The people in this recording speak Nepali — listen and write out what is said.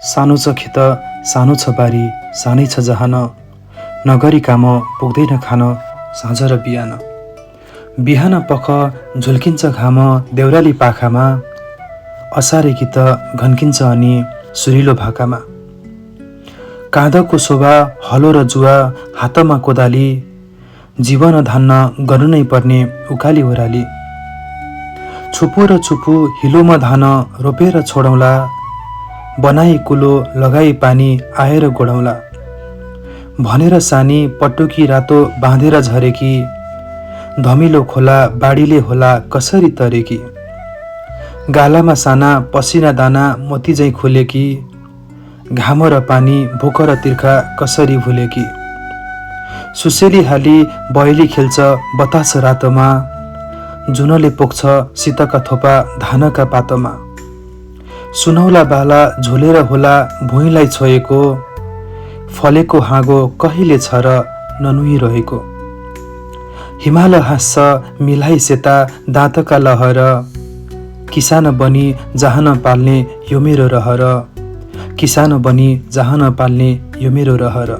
सानो छ खेत सानो छ बारी सानै छ जहान नगरी काम पुग्दैन खान साँझ र बिहान। बिहान पख झुल्किन्छ घाम देउराली पाखामा असारे गीत घन्किन्छ अनि सुरिलो भाकामा। काँधको शोभा हलो र जुवा हातमा कोदाली जीवन धान्न गर्नु नै पर्ने उकाली ओह्राली। छुपु र छुपु हिलोमा धान रोपेर छोडौँला बनाई कुलो लगाई पानी आएर गोडौँला भनेर सानी पटुकी रातो बाँधेर झरेकी धमिलो खोला बाढीले होला कसरी तरेकी। गालामा साना पसिना दाना मोती झैं खुलेकी घाम र पानी भोक र तिर्खा कसरी भुलेकी। सुसेली हाली बयली खेल्छ बतास रातोमा जुनले पोख्छ शीतका थोपा धानका पातोमा। सुनौला बाला झोलेर होला भुइँलाई छोएको फलेको हाँगो कहिले छ र ननुहिरहेको। हिमाल हाँस्छ मिलाइ सेता दाँतका लहर किसान बनी जहान पाल्ने यो मेरो रहर किसान बनी जहान पाल्ने यो मेरो रहर।